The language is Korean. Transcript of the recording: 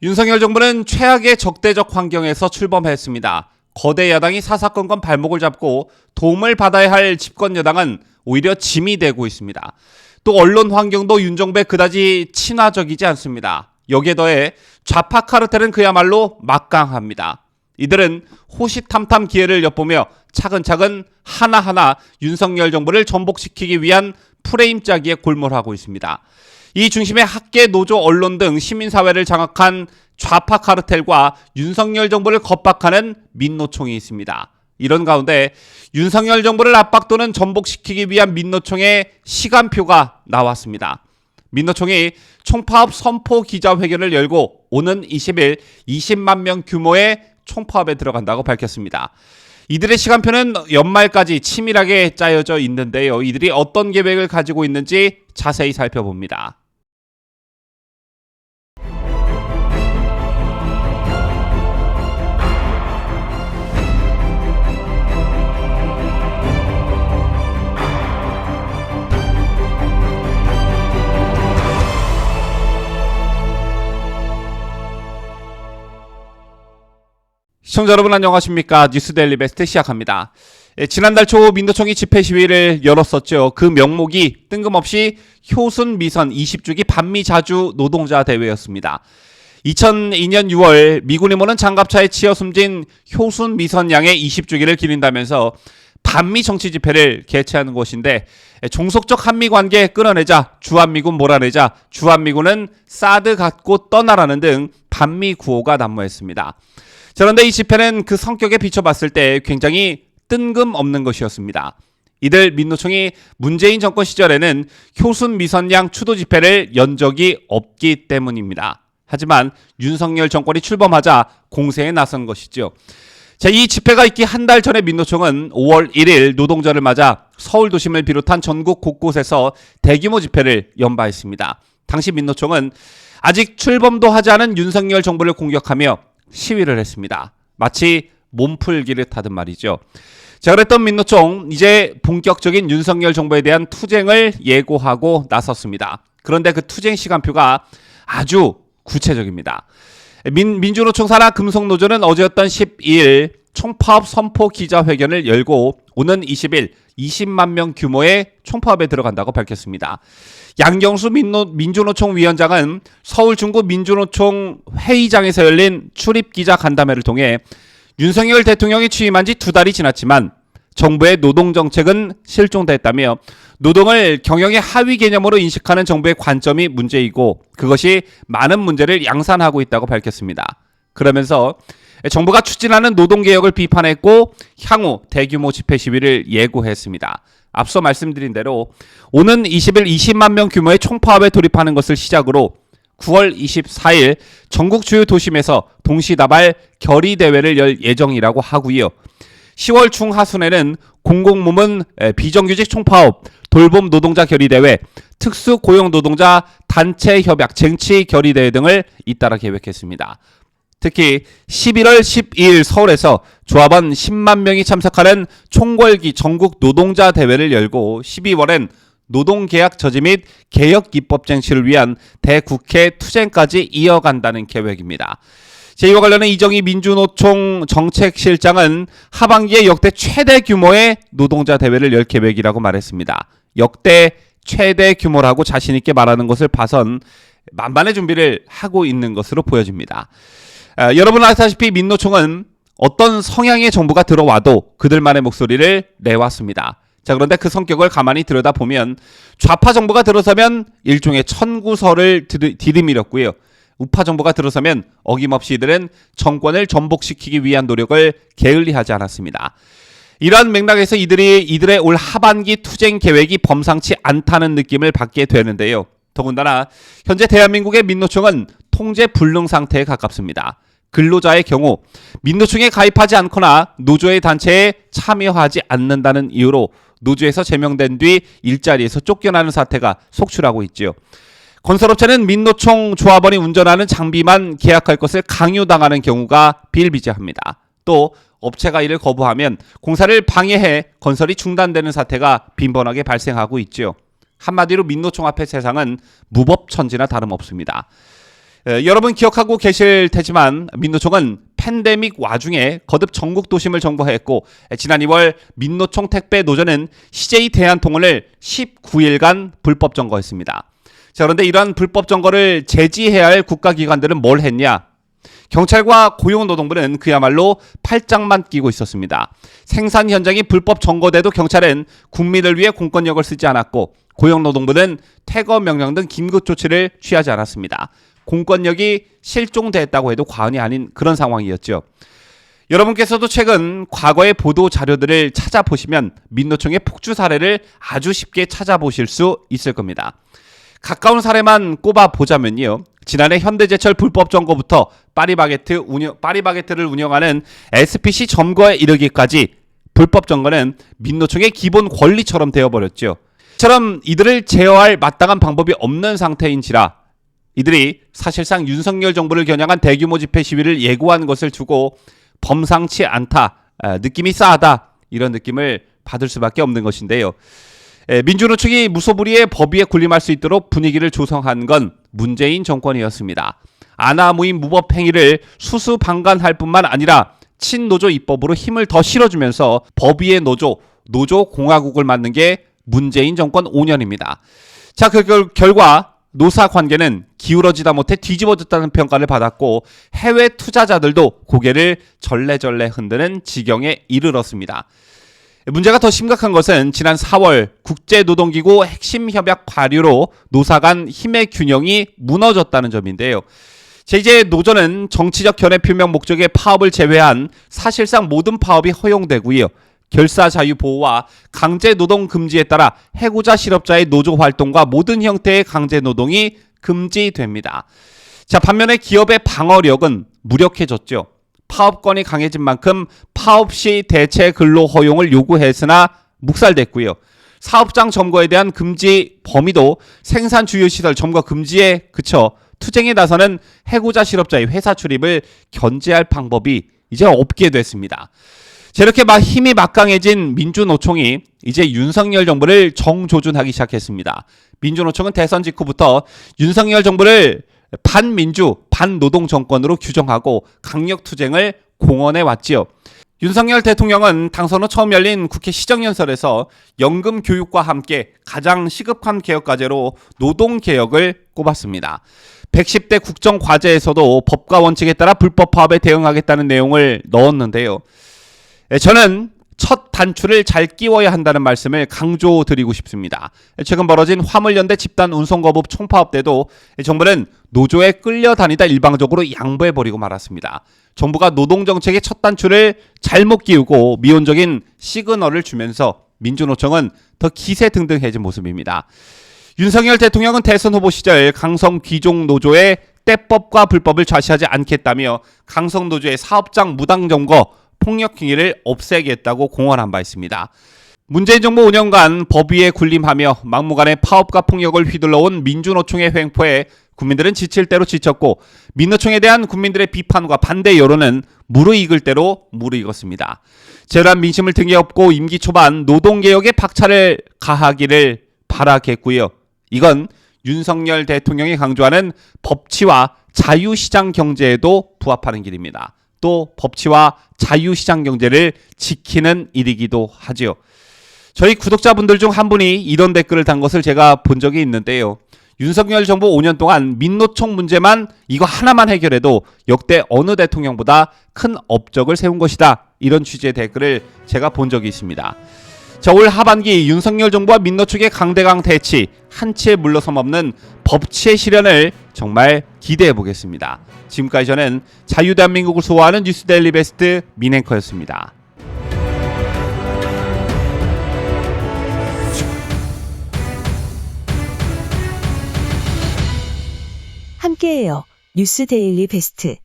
윤석열 정부는 최악의 적대적 환경에서 출범했습니다. 거대 야당이 사사건건 발목을 잡고 도움을 받아야 할 집권 여당은 오히려 짐이 되고 있습니다. 또 언론 환경도 윤 정부에 그다지 친화적이지 않습니다. 여기에 더해 좌파 카르텔은 그야말로 막강합니다. 이들은 호시탐탐 기회를 엿보며 차근차근 하나하나 윤석열 정부를 전복시키기 위한 프레임 짜기에 골몰하고 있습니다. 이 중심에 학계, 노조, 언론 등 시민사회를 장악한 좌파 카르텔과 윤석열 정부를 겁박하는 민노총이 있습니다. 이런 가운데 윤석열 정부를 압박 또는 전복시키기 위한 민노총의 시간표가 나왔습니다. 민노총이 총파업 선포 기자회견을 열고 오는 20일 20만 명 규모의 총파업에 들어간다고 밝혔습니다. 이들의 시간표는 연말까지 치밀하게 짜여져 있는데요. 이들이 어떤 계획을 가지고 있는지 자세히 살펴봅니다. 시청자 여러분 안녕하십니까? 뉴스데일리 베스트 시작합니다. 지난달 초 민노총이 집회 시위를 열었었죠. 그 명목이 뜬금없이 효순 미선 20주기 반미자주 노동자 대회였습니다. 2002년 6월 미군이 모는 장갑차에 치여 숨진 효순 미선 양의 20주기를 기린다면서 반미 정치 집회를 개최하는 것인데 종속적 한미 관계 끌어내자, 주한미군 몰아내자, 주한미군은 사드 갖고 떠나라는 등 반미 구호가 난무했습니다. 그런데 이 집회는 그 성격에 비춰봤을 때 굉장히 뜬금없는 것이었습니다. 이들 민노총이 문재인 정권 시절에는 효순 미선양 추도 집회를 연 적이 없기 때문입니다. 하지만 윤석열 정권이 출범하자 공세에 나선 것이죠. 자, 이 집회가 있기 한 달 전에 민노총은 5월 1일 노동절을 맞아 서울 도심을 비롯한 전국 곳곳에서 대규모 집회를 연바했습니다. 당시 민노총은 아직 출범도 하지 않은 윤석열 정부를 공격하며 시위를 했습니다. 마치 몸풀기를 타듯 말이죠. 자, 그랬던 민노총 이제 본격적인 윤석열 정부에 대한 투쟁을 예고하고 나섰습니다. 그런데 그 투쟁 시간표가 아주 구체적입니다. 민주노총 산하 금속노조는 어제였던 12일 총파업 선포 기자회견을 열고 오는 20일 20만 명 규모의 총파업에 들어간다고 밝혔습니다. 양경수 민주노총 위원장은 서울 중구 민주노총 회의장에서 열린 출입기자 간담회를 통해 윤석열 대통령이 취임한 지 2달이 지났지만 정부의 노동정책은 실종됐다며 노동을 경영의 하위 개념으로 인식하는 정부의 관점이 문제이고 그것이 많은 문제를 양산하고 있다고 밝혔습니다. 그러면서 정부가 추진하는 노동개혁을 비판했고 향후 대규모 집회 시위를 예고했습니다. 앞서 말씀드린 대로 오는 20일 20만 명 규모의 총파업에 돌입하는 것을 시작으로 9월 24일 전국 주요 도심에서 동시다발 결의대회를 열 예정이라고 하고요. 10월 중하순에는 공공부문 비정규직 총파업, 돌봄 노동자 결의대회, 특수고용노동자 단체협약 쟁취 결의대회 등을 잇따라 계획했습니다. 특히 11월 12일 서울에서 조합원 10만 명이 참석하는 총궐기 전국 노동자 대회를 열고 12월엔 노동계약 저지 및 개혁 입법 쟁취를 위한 대국회 투쟁까지 이어간다는 계획입니다. 이와 관련해 이정희 민주노총 정책실장은 하반기에 역대 최대 규모의 노동자 대회를 열 계획이라고 말했습니다. 역대 최대 규모라고 자신 있게 말하는 것을 봐선 만반의 준비를 하고 있는 것으로 보여집니다. 여러분 아시다시피 민노총은 어떤 성향의 정부가 들어와도 그들만의 목소리를 내왔습니다. 자, 그런데 그 성격을 가만히 들여다보면 좌파 정부가 들어서면 일종의 청구서를 들이밀었고요. 우파 정부가 들어서면 어김없이 이들은 정권을 전복시키기 위한 노력을 게을리하지 않았습니다. 이러한 맥락에서 이들의 올 하반기 투쟁 계획이 범상치 않다는 느낌을 받게 되는데요. 더군다나 현재 대한민국의 민노총은 통제 불능 상태에 가깝습니다. 근로자의 경우 민노총에 가입하지 않거나 노조의 단체에 참여하지 않는다는 이유로 노조에서 제명된 뒤 일자리에서 쫓겨나는 사태가 속출하고 있죠. 건설업체는 민노총 조합원이 운전하는 장비만 계약할 것을 강요당하는 경우가 비일비재합니다. 또 업체가 이를 거부하면 공사를 방해해 건설이 중단되는 사태가 빈번하게 발생하고 있죠. 한마디로 민노총 앞의 세상은 무법천지나 다름없습니다. 여러분 기억하고 계실 테지만 민노총은 팬데믹 와중에 거듭 전국 도심을 점거했고 지난 2월 민노총 택배 노조는 CJ 대한통운을 19일간 불법 점거했습니다. 자, 그런데 이러한 불법 점거를 제지해야 할 국가기관들은 뭘 했냐? 경찰과 고용노동부는 그야말로 팔짱만 끼고 있었습니다. 생산 현장이 불법 점거돼도 경찰은 국민을 위해 공권력을 쓰지 않았고 고용노동부는 퇴거 명령 등 긴급 조치를 취하지 않았습니다. 공권력이 실종됐다고 해도 과언이 아닌 그런 상황이었죠. 여러분께서도 최근 과거의 보도 자료들을 찾아보시면 민노총의 폭주 사례를 아주 쉽게 찾아보실 수 있을 겁니다. 가까운 사례만 꼽아보자면요. 지난해 현대제철 불법 점거부터 파리바게트를 운영하는 SPC 점거에 이르기까지 불법 점거는 민노총의 기본 권리처럼 되어버렸죠. 이처럼 이들을 제어할 마땅한 방법이 없는 상태인지라 이들이 사실상 윤석열 정부를 겨냥한 대규모 집회 시위를 예고한 것을 두고 범상치 않다, 느낌이 싸하다 이런 느낌을 받을 수밖에 없는 것인데요. 민주노총이 무소불위의 법위에 군림할 수 있도록 분위기를 조성한 건 문재인 정권이었습니다. 아나무인 무법 행위를 수수방관할 뿐만 아니라 친노조 입법으로 힘을 더 실어주면서 법위의 노조 공화국을 만든 게 문재인 정권 5년입니다. 자, 그 결과 노사 관계는 기울어지다 못해 뒤집어졌다는 평가를 받았고 해외 투자자들도 고개를 절레절레 흔드는 지경에 이르렀습니다. 문제가 더 심각한 것은 지난 4월 국제노동기구 핵심 협약 발효로 노사 간 힘의 균형이 무너졌다는 점인데요. 이제 노조는 정치적 견해 표명 목적의 파업을 제외한 사실상 모든 파업이 허용되고요. 결사 자유 보호와 강제 노동 금지에 따라 해고자 실업자의 노조 활동과 모든 형태의 강제 노동이 금지됩니다. 자, 반면에 기업의 방어력은 무력해졌죠. 파업권이 강해진 만큼 파업 시 대체 근로 허용을 요구했으나 묵살됐고요. 사업장 점거에 대한 금지 범위도 생산 주요 시설 점거 금지에 그쳐 투쟁에 나서는 해고자 실업자의 회사 출입을 견제할 방법이 이제 없게 됐습니다. 이렇게 힘이 막강해진 민주노총이 이제 윤석열 정부를 정조준하기 시작했습니다. 민주노총은 대선 직후부터 윤석열 정부를 반민주, 반노동 정권으로 규정하고 강력 투쟁을 공언해 왔지요. 윤석열 대통령은 당선 후 처음 열린 국회 시정연설에서 연금 교육과 함께 가장 시급한 개혁 과제로 노동개혁을 꼽았습니다. 110대 국정과제에서도 법과 원칙에 따라 불법 파업에 대응하겠다는 내용을 넣었는데요. 저는 첫 단추를 잘 끼워야 한다는 말씀을 강조드리고 싶습니다. 최근 벌어진 화물연대 집단 운송거부 총파업 때도 정부는 노조에 끌려다니다 일방적으로 양보해버리고 말았습니다. 정부가 노동정책의 첫 단추를 잘못 끼우고 미온적인 시그널을 주면서 민주노총은 더 기세등등해진 모습입니다. 윤석열 대통령은 대선 후보 시절 강성 귀족 노조의 때법과 불법을 좌시하지 않겠다며 강성 노조의 사업장 무당점거 폭력 행위를 없애겠다고 공언한 바 있습니다. 문재인 정부 5년간 법위에 군림하며 막무가내 파업과 폭력을 휘둘러온 민주노총의 횡포에 국민들은 지칠 대로 지쳤고 민노총에 대한 국민들의 비판과 반대 여론은 무르익을 대로 무르익었습니다. 제로한 민심을 등에 업고 임기 초반 노동개혁에 박차를 가하기를 바라겠고요. 이건 윤석열 대통령이 강조하는 법치와 자유시장 경제에도 부합하는 길입니다. 또 법치와 자유시장 경제를 지키는 일이기도 하지요. 저희 구독자분들 중 한 분이 이런 댓글을 단 것을 제가 본 적이 있는데요. 윤석열 정부 5년 동안 민노총 문제만 이거 하나만 해결해도 역대 어느 대통령보다 큰 업적을 세운 것이다. 이런 취지의 댓글을 제가 본 적이 있습니다. 자, 올 하반기 윤석열 정부와 민노총의 강대강 대치, 한치의 물러섬 없는 법치의 실현을 정말 기대해 보겠습니다. 지금까지 저는 자유대한민국을 수호하는 뉴스데일리 베스트 민앵커였습니다. 함께해요. 뉴스데일리 베스트.